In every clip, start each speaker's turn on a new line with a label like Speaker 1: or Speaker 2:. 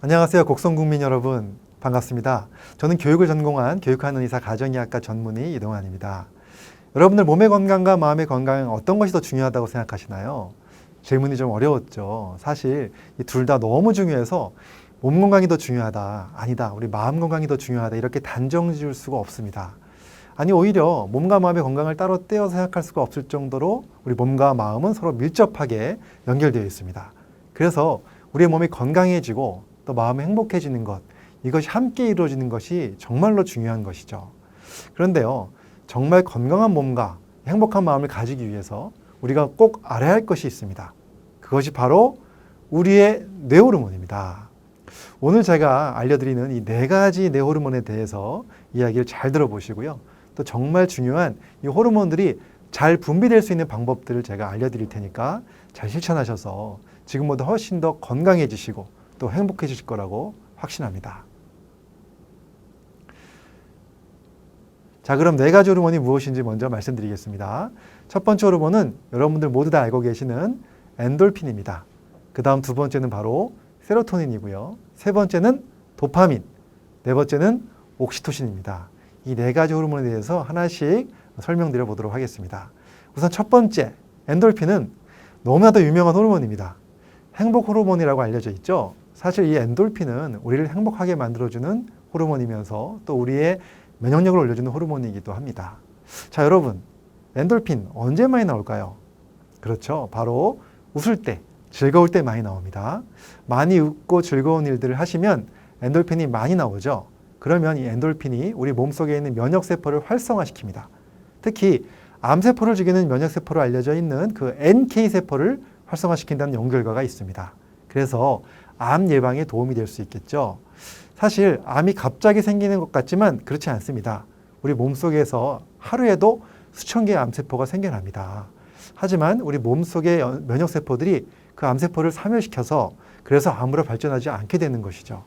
Speaker 1: 안녕하세요. 곡성국민 여러분. 반갑습니다. 저는 교육을 전공한 교육하는 의사 가정의학과 전문의 이동환입니다. 여러분들 몸의 건강과 마음의 건강 어떤 것이 더 중요하다고 생각하시나요? 질문이 좀 어려웠죠. 사실 이 둘 다 너무 중요해서 몸 건강이 더 중요하다. 아니다. 우리 마음 건강이 더 중요하다. 이렇게 단정 지을 수가 없습니다. 아니 오히려 몸과 마음의 건강을 따로 떼어 생각할 수가 없을 정도로 우리 몸과 마음은 서로 밀접하게 연결되어 있습니다. 그래서 우리의 몸이 건강해지고 또 마음이 행복해지는 것, 이것이 함께 이루어지는 것이 정말로 중요한 것이죠. 그런데요, 정말 건강한 몸과 행복한 마음을 가지기 위해서 우리가 꼭 알아야 할 것이 있습니다. 그것이 바로 우리의 뇌 호르몬입니다. 오늘 제가 알려드리는 이 4가지 뇌 호르몬에 대해서 이야기를 잘 들어보시고요. 또 정말 중요한 이 호르몬들이 잘 분비될 수 있는 방법들을 제가 알려드릴 테니까 잘 실천하셔서 지금보다 훨씬 더 건강해지시고 또 행복해지실 거라고 확신합니다. 자, 그럼 4가지 호르몬이 무엇인지 먼저 말씀드리겠습니다. 첫 번째 호르몬은 여러분들 모두 다 알고 계시는 엔돌핀입니다. 그 다음 두 번째는 바로 세로토닌이고요. 세 번째는 도파민, 네 번째는 옥시토신입니다. 이 4가지 호르몬에 대해서 하나씩 설명드려 보도록 하겠습니다. 우선 첫 번째, 엔돌핀은 너무나도 유명한 호르몬입니다. 행복 호르몬이라고 알려져 있죠. 사실 이 엔돌핀은 우리를 행복하게 만들어주는 호르몬이면서 또 우리의 면역력을 올려주는 호르몬이기도 합니다. 자, 여러분, 엔돌핀 언제 많이 나올까요? 그렇죠. 바로 웃을 때, 즐거울 때 많이 나옵니다. 많이 웃고 즐거운 일들을 하시면 엔돌핀이 많이 나오죠. 그러면 이 엔돌핀이 우리 몸속에 있는 면역세포를 활성화시킵니다. 특히 암세포를 죽이는 면역세포로 알려져 있는 그 NK세포를 활성화시킨다는 연구 결과가 있습니다. 그래서 암 예방에 도움이 될 수 있겠죠. 사실 암이 갑자기 생기는 것 같지만 그렇지 않습니다. 우리 몸속에서 하루에도 수천 개의 암세포가 생겨납니다. 하지만 우리 몸속의 면역세포들이 그 암세포를 사멸시켜서 그래서 암으로 발전하지 않게 되는 것이죠.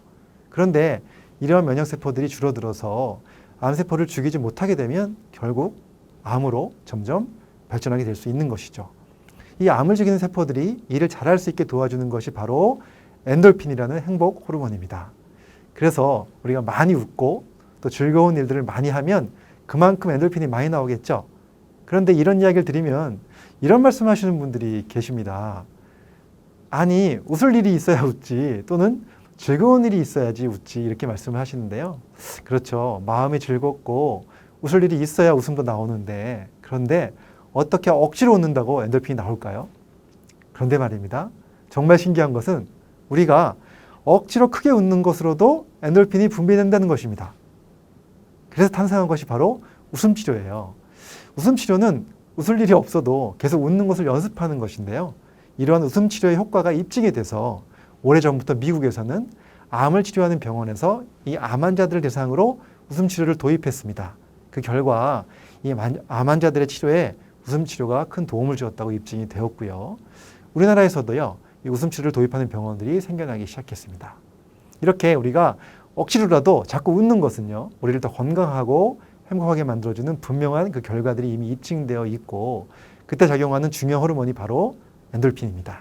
Speaker 1: 그런데 이러한 면역세포들이 줄어들어서 암세포를 죽이지 못하게 되면 결국 암으로 점점 발전하게 될 수 있는 것이죠. 이 암을 죽이는 세포들이 일을 잘할 수 있게 도와주는 것이 바로 엔돌핀이라는 행복 호르몬입니다. 그래서 우리가 많이 웃고 또 즐거운 일들을 많이 하면 그만큼 엔돌핀이 많이 나오겠죠. 그런데 이런 이야기를 드리면 이런 말씀하시는 분들이 계십니다. 아니, 웃을 일이 있어야 웃지, 또는 즐거운 일이 있어야지 웃지, 이렇게 말씀을 하시는데요. 그렇죠. 마음이 즐겁고 웃을 일이 있어야 웃음도 나오는데, 그런데 어떻게 억지로 웃는다고 엔돌핀이 나올까요? 그런데 말입니다. 정말 신기한 것은 우리가 억지로 크게 웃는 것으로도 엔돌핀이 분비된다는 것입니다. 그래서 탄생한 것이 바로 웃음치료예요. 웃음치료는 웃을 일이 없어도 계속 웃는 것을 연습하는 것인데요. 이러한 웃음치료의 효과가 입증이 돼서 오래전부터 미국에서는 암을 치료하는 병원에서 이 암 환자들을 대상으로 웃음치료를 도입했습니다. 그 결과 이 암 환자들의 치료에 웃음치료가 큰 도움을 주었다고 입증이 되었고요. 우리나라에서도요, 이 웃음치료를 도입하는 병원들이 생겨나기 시작했습니다. 이렇게 우리가 억지로라도 자꾸 웃는 것은요, 우리를 더 건강하고 행복하게 만들어주는 분명한 그 결과들이 이미 입증되어 있고, 그때 작용하는 중요한 호르몬이 바로 엔돌핀입니다.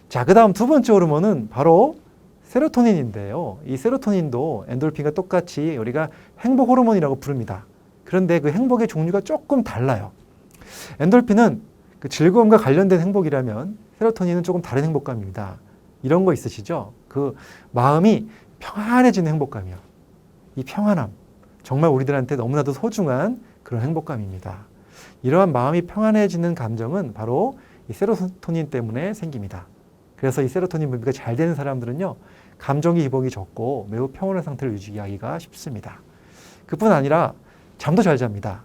Speaker 1: 자, 그 다음 두 번째 호르몬은 바로 세로토닌인데요. 이 세로토닌도 엔돌핀과 똑같이 우리가 행복 호르몬이라고 부릅니다. 그런데 그 행복의 종류가 조금 달라요. 엔돌핀은 그 즐거움과 관련된 행복이라면 세로토닌은 조금 다른 행복감입니다. 이런 거 있으시죠? 그 마음이 평안해지는 행복감이요. 이 평안함, 정말 우리들한테 너무나도 소중한 그런 행복감입니다. 이러한 마음이 평안해지는 감정은 바로 이 세로토닌 때문에 생깁니다. 그래서 이 세로토닌 분비가 잘 되는 사람들은요, 감정 기복이 적고 매우 평온한 상태를 유지하기가 쉽습니다. 그뿐 아니라 잠도 잘 잡니다.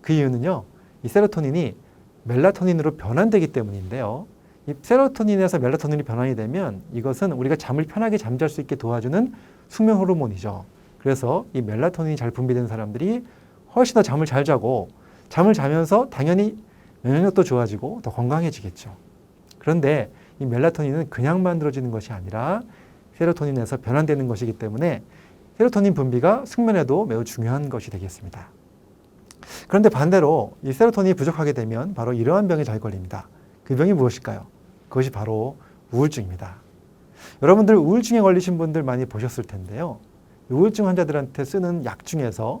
Speaker 1: 그 이유는요, 이 세로토닌이 멜라토닌으로 변환되기 때문인데요. 이 세로토닌에서 멜라토닌이 변환이 되면 이것은 우리가 잠을 편하게 잠잘 수 있게 도와주는 숙면 호르몬이죠. 그래서 이 멜라토닌이 잘 분비되는 사람들이 훨씬 더 잠을 잘 자고, 잠을 자면서 당연히 면역력도 좋아지고 더 건강해지겠죠. 그런데 이 멜라토닌은 그냥 만들어지는 것이 아니라 세로토닌에서 변환되는 것이기 때문에 세로토닌 분비가 숙면에도 매우 중요한 것이 되겠습니다. 그런데 반대로 이 세로토닌이 부족하게 되면 바로 이러한 병에 잘 걸립니다. 그 병이 무엇일까요? 그것이 바로 우울증입니다. 여러분들 우울증에 걸리신 분들 많이 보셨을 텐데요. 우울증 환자들한테 쓰는 약 중에서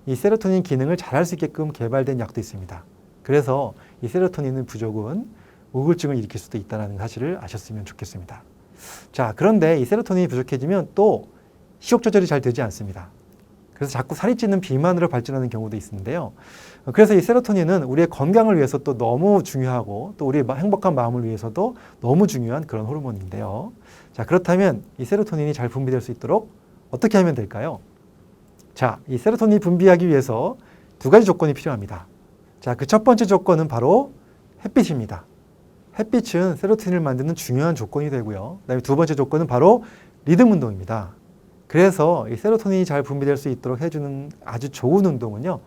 Speaker 1: 이 세로토닌 기능을 잘할 수 있게끔 개발된 약도 있습니다. 그래서 이 세로토닌 부족은 우울증을 일으킬 수도 있다는 사실을 아셨으면 좋겠습니다. 자, 그런데 이 세로토닌이 부족해지면 또 식욕 조절이 잘 되지 않습니다. 그래서 자꾸 살이 찌는 비만으로 발전하는 경우도 있는데요. 그래서 이 세로토닌은 우리의 건강을 위해서 또 너무 중요하고 또 우리의 행복한 마음을 위해서도 너무 중요한 그런 호르몬인데요. 자, 그렇다면 이 세로토닌이 잘 분비될 수 있도록 어떻게 하면 될까요? 자, 이 세로토닌이 분비하기 위해서 두 가지 조건이 필요합니다. 자, 그 첫 번째 조건은 바로 햇빛입니다. 햇빛은 세로토닌을 만드는 중요한 조건이 되고요. 그다음에 두 번째 조건은 바로 리듬 운동입니다. 그래서 이 세로토닌이 잘 분비될 수 있도록 해주는 아주 좋은 운동은요,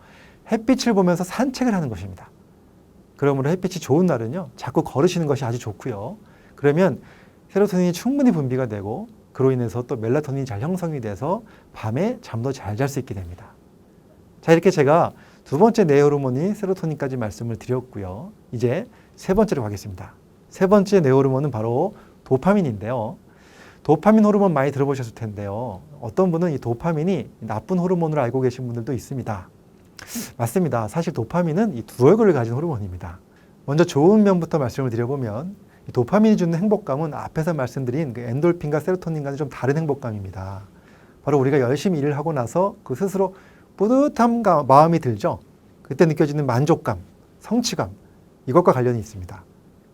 Speaker 1: 햇빛을 보면서 산책을 하는 것입니다. 그러므로 햇빛이 좋은 날은요, 자꾸 걸으시는 것이 아주 좋고요. 그러면 세로토닌이 충분히 분비가 되고 그로 인해서 또 멜라토닌이 잘 형성이 돼서 밤에 잠도 잘 잘 수 있게 됩니다. 자, 이렇게 제가 두 번째 뇌 호르몬인 세로토닌까지 말씀을 드렸고요. 이제 세 번째로 가겠습니다. 세 번째 뇌 호르몬은 바로 도파민인데요. 도파민 호르몬 많이 들어보셨을 텐데요. 어떤 분은 이 도파민이 나쁜 호르몬으로 알고 계신 분들도 있습니다. 맞습니다. 사실 도파민은 이 두 얼굴을 가진 호르몬입니다. 먼저 좋은 면부터 말씀을 드려보면 이 도파민이 주는 행복감은 앞에서 말씀드린 그 엔돌핀과 세로토닌과는 좀 다른 행복감입니다. 바로 우리가 열심히 일을 하고 나서 그 스스로 뿌듯한 마음이 들죠. 그때 느껴지는 만족감, 성취감, 이것과 관련이 있습니다.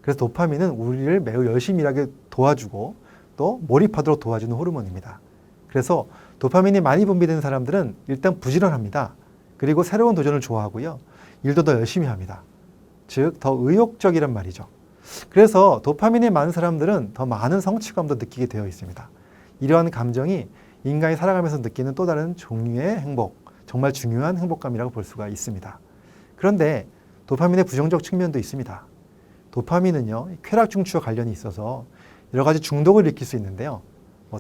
Speaker 1: 그래서 도파민은 우리를 매우 열심히 일하게 도와주고 또 몰입하도록 도와주는 호르몬입니다. 그래서 도파민이 많이 분비되는 사람들은 일단 부지런합니다. 그리고 새로운 도전을 좋아하고요. 일도 더 열심히 합니다. 즉, 더 의욕적이란 말이죠. 그래서 도파민이 많은 사람들은 더 많은 성취감도 느끼게 되어 있습니다. 이러한 감정이 인간이 살아가면서 느끼는 또 다른 종류의 행복, 정말 중요한 행복감이라고 볼 수가 있습니다. 그런데 도파민의 부정적 측면도 있습니다. 도파민은요, 쾌락 중추와 관련이 있어서 여러 가지 중독을 일으킬 수 있는데요.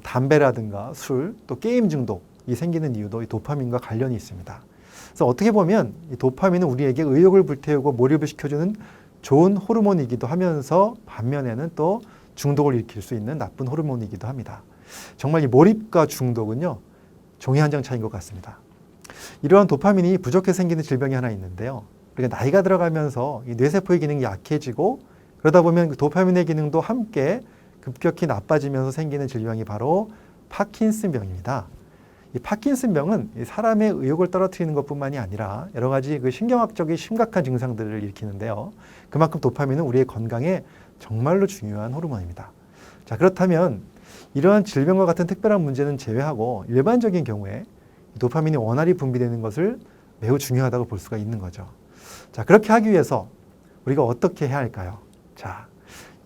Speaker 1: 담배라든가 술, 또 게임 중독이 생기는 이유도 이 도파민과 관련이 있습니다. 그래서 어떻게 보면 이 도파민은 우리에게 의욕을 불태우고 몰입을 시켜주는 좋은 호르몬이기도 하면서 반면에는 또 중독을 일으킬 수 있는 나쁜 호르몬이기도 합니다. 정말 이 몰입과 중독은요, 종이 한 장 차이인 것 같습니다. 이러한 도파민이 부족해서 생기는 질병이 하나 있는데요. 우리가 나이가 들어가면서 이 뇌세포의 기능이 약해지고 그러다 보면 그 도파민의 기능도 함께 급격히 나빠지면서 생기는 질병이 바로 파킨슨병입니다. 이 파킨슨병은 사람의 의욕을 떨어뜨리는 것뿐만이 아니라 여러 가지 그 신경학적인 심각한 증상들을 일으키는데요. 그만큼 도파민은 우리의 건강에 정말로 중요한 호르몬입니다. 자, 그렇다면 이러한 질병과 같은 특별한 문제는 제외하고 일반적인 경우에 도파민이 원활히 분비되는 것을 매우 중요하다고 볼 수가 있는 거죠. 자, 그렇게 하기 위해서 우리가 어떻게 해야 할까요? 자,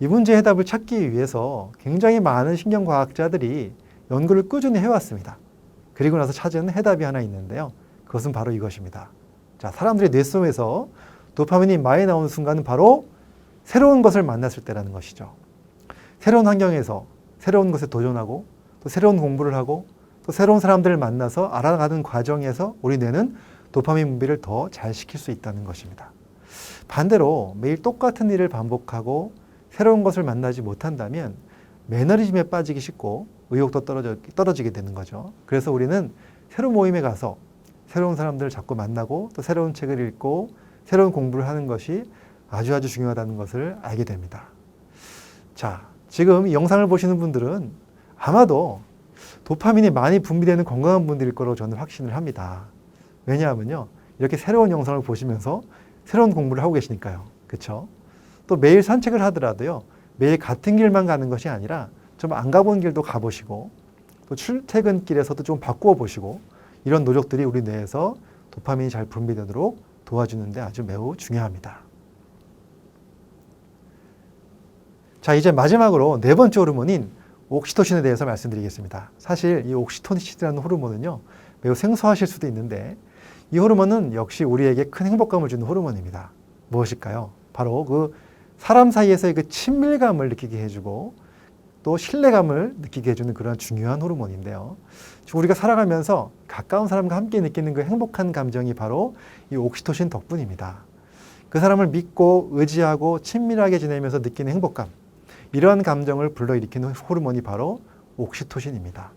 Speaker 1: 이 문제의 해답을 찾기 위해서 굉장히 많은 신경과학자들이 연구를 꾸준히 해왔습니다. 그리고 나서 찾은 해답이 하나 있는데요. 그것은 바로 이것입니다. 자, 사람들의 뇌 속에서 도파민이 많이 나오는 순간은 바로 새로운 것을 만났을 때라는 것이죠. 새로운 환경에서 새로운 것에 도전하고 또 새로운 공부를 하고 또 새로운 사람들을 만나서 알아가는 과정에서 우리 뇌는 도파민 분비를 더 잘 시킬 수 있다는 것입니다. 반대로 매일 똑같은 일을 반복하고 새로운 것을 만나지 못한다면 매너리즘에 빠지기 쉽고 의욕도 떨어지게 되는 거죠. 그래서 우리는 새로운 모임에 가서 새로운 사람들을 자꾸 만나고 또 새로운 책을 읽고 새로운 공부를 하는 것이 아주 중요하다는 것을 알게 됩니다. 자, 지금 이 영상을 보시는 분들은 아마도 도파민이 많이 분비되는 건강한 분들일 거라고 저는 확신을 합니다. 왜냐하면요, 이렇게 새로운 영상을 보시면서 새로운 공부를 하고 계시니까요. 그렇죠? 또 매일 산책을 하더라도요, 매일 같은 길만 가는 것이 아니라 좀 안 가본 길도 가보시고 또 출퇴근길에서도 좀 바꾸어 보시고 이런 노력들이 우리 뇌에서 도파민이 잘 분비되도록 도와주는 데 아주 매우 중요합니다. 자, 이제 마지막으로 네 번째 호르몬인 옥시토신에 대해서 말씀드리겠습니다. 사실 이 옥시토신이라는 호르몬은요, 매우 생소하실 수도 있는데 이 호르몬은 역시 우리에게 큰 행복감을 주는 호르몬입니다. 무엇일까요? 바로 그 사람 사이에서의 그 친밀감을 느끼게 해주고 또 신뢰감을 느끼게 해주는 그런 중요한 호르몬인데요. 우리가 살아가면서 가까운 사람과 함께 느끼는 그 행복한 감정이 바로 이 옥시토신 덕분입니다. 그 사람을 믿고 의지하고 친밀하게 지내면서 느끼는 행복감, 이러한 감정을 불러일으키는 호르몬이 바로 옥시토신입니다.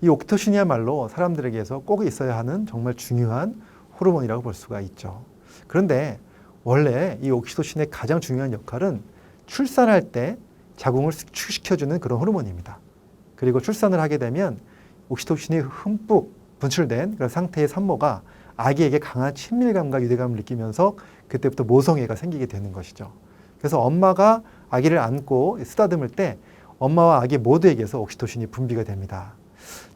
Speaker 1: 이 옥시토신이야말로 사람들에게서 꼭 있어야 하는 정말 중요한 호르몬이라고 볼 수가 있죠. 그런데 원래 이 옥시토신의 가장 중요한 역할은 출산할 때 자궁을 수축시켜주는 그런 호르몬입니다. 그리고 출산을 하게 되면 옥시토신이 흠뿍 분출된 그런 상태의 산모가 아기에게 강한 친밀감과 유대감을 느끼면서 그때부터 모성애가 생기게 되는 것이죠. 그래서 엄마가 아기를 안고 쓰다듬을 때 엄마와 아기 모두에게서 옥시토신이 분비가 됩니다.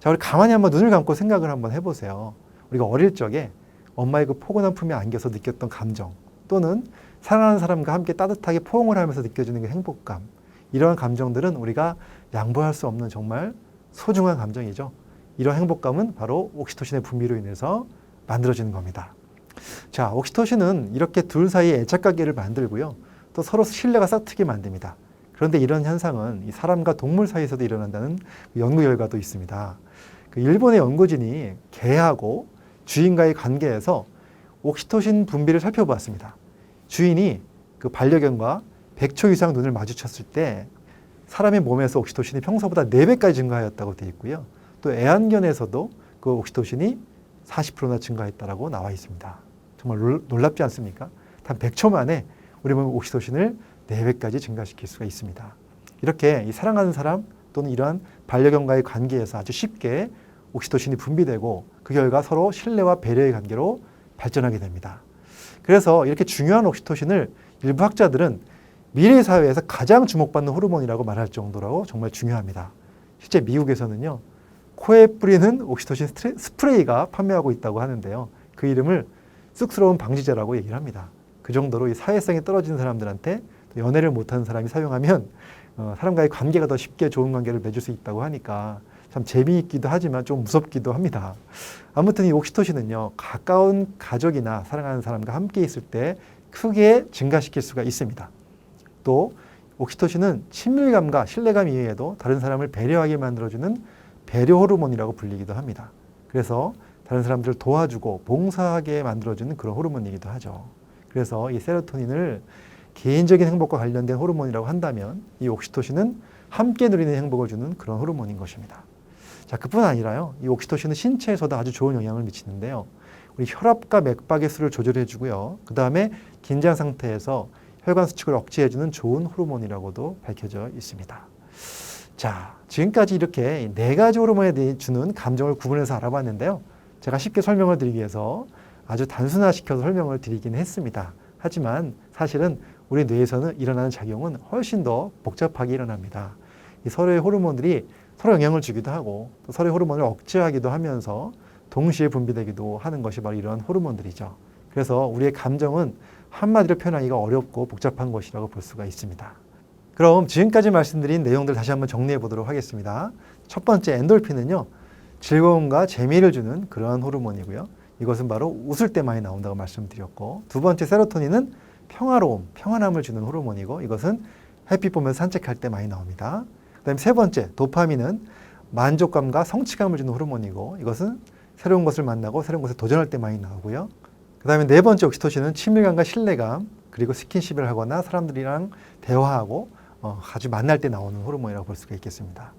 Speaker 1: 자, 우리 가만히 한번 눈을 감고 생각을 한번 해보세요. 우리가 어릴 적에 엄마의 그 포근한 품에 안겨서 느꼈던 감정, 또는 사랑하는 사람과 함께 따뜻하게 포옹을 하면서 느껴지는 그 행복감, 이러한 감정들은 우리가 양보할 수 없는 정말 소중한 감정이죠. 이런 행복감은 바로 옥시토신의 분비로 인해서 만들어지는 겁니다. 자, 옥시토신은 이렇게 둘 사이에 애착관계를 만들고요. 또 서로 신뢰가 싹트게 만듭니다. 그런데 이런 현상은 사람과 동물 사이에서도 일어난다는 연구 결과도 있습니다. 그 일본의 연구진이 개하고 주인과의 관계에서 옥시토신 분비를 살펴보았습니다. 주인이 그 반려견과 100초 이상 눈을 마주쳤을 때 사람의 몸에서 옥시토신이 평소보다 4배까지 증가하였다고 되어 있고요. 또 애완견에서도 그 옥시토신이 40%나 증가했다고 나와 있습니다. 정말 놀랍지 않습니까? 단 100초 만에 우리 몸의 옥시토신을 4배까지 증가시킬 수가 있습니다. 이렇게 이 사랑하는 사람 또는 이러한 반려견과의 관계에서 아주 쉽게 옥시토신이 분비되고 그 결과 서로 신뢰와 배려의 관계로 발전하게 됩니다. 그래서 이렇게 중요한 옥시토신을 일부 학자들은 미래 사회에서 가장 주목받는 호르몬이라고 말할 정도로 정말 중요합니다. 실제 미국에서는요, 코에 뿌리는 옥시토신 스프레이가 판매하고 있다고 하는데요. 그 이름을 쑥스러운 방지제라고 얘기를 합니다. 그 정도로 이 사회성이 떨어지는 사람들한테 연애를 못하는 사람이 사용하면 사람과의 관계가 더 쉽게 좋은 관계를 맺을 수 있다고 하니까 참 재미있기도 하지만 좀 무섭기도 합니다. 아무튼 이 옥시토신은요, 가까운 가족이나 사랑하는 사람과 함께 있을 때 크게 증가시킬 수가 있습니다. 또 옥시토신은 친밀감과 신뢰감 이외에도 다른 사람을 배려하게 만들어주는 배려 호르몬이라고 불리기도 합니다. 그래서 다른 사람들을 도와주고 봉사하게 만들어주는 그런 호르몬이기도 하죠. 그래서 이 세로토닌을 개인적인 행복과 관련된 호르몬이라고 한다면 이 옥시토신은 함께 누리는 행복을 주는 그런 호르몬인 것입니다. 자, 그뿐 아니라요, 이 옥시토신은 신체에서도 아주 좋은 영향을 미치는데요. 우리 혈압과 맥박의 수를 조절해주고요. 그 다음에 긴장 상태에서 혈관 수축을 억제해주는 좋은 호르몬이라고도 밝혀져 있습니다. 자, 지금까지 이렇게 4가지 호르몬에 주는 감정을 구분해서 알아봤는데요. 제가 쉽게 설명을 드리기 위해서 아주 단순화시켜서 설명을 드리긴 했습니다. 하지만 사실은 우리 뇌에서는 일어나는 작용은 훨씬 더 복잡하게 일어납니다. 이 서로의 호르몬들이 서로 영향을 주기도 하고 또 서로의 호르몬을 억제하기도 하면서 동시에 분비되기도 하는 것이 바로 이러한 호르몬들이죠. 그래서 우리의 감정은 한마디로 표현하기가 어렵고 복잡한 것이라고 볼 수가 있습니다. 그럼 지금까지 말씀드린 내용들 다시 한번 정리해 보도록 하겠습니다. 첫 번째 엔돌핀은요, 즐거움과 재미를 주는 그러한 호르몬이고요. 이것은 바로 웃을 때 많이 나온다고 말씀드렸고, 두 번째 세로토닌은 평화로움, 평안함을 주는 호르몬이고 이것은 햇빛 보면서 산책할 때 많이 나옵니다. 그 다음에 세 번째 도파민은 만족감과 성취감을 주는 호르몬이고 이것은 새로운 것을 만나고 새로운 것에 도전할 때 많이 나오고요. 그 다음에 네 번째 옥시토신은 친밀감과 신뢰감, 그리고 스킨십을 하거나 사람들이랑 대화하고 아주 만날 때 나오는 호르몬이라고 볼 수가 있겠습니다.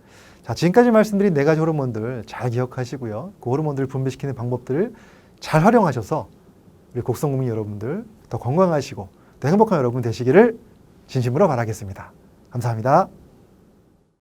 Speaker 1: 자, 지금까지 말씀드린 4가지 호르몬들 잘 기억하시고요. 그 호르몬들을 분비시키는 방법들을 잘 활용하셔서 우리 곡성국민 여러분들 더 건강하시고 더 행복한 여러분 되시기를 진심으로 바라겠습니다. 감사합니다.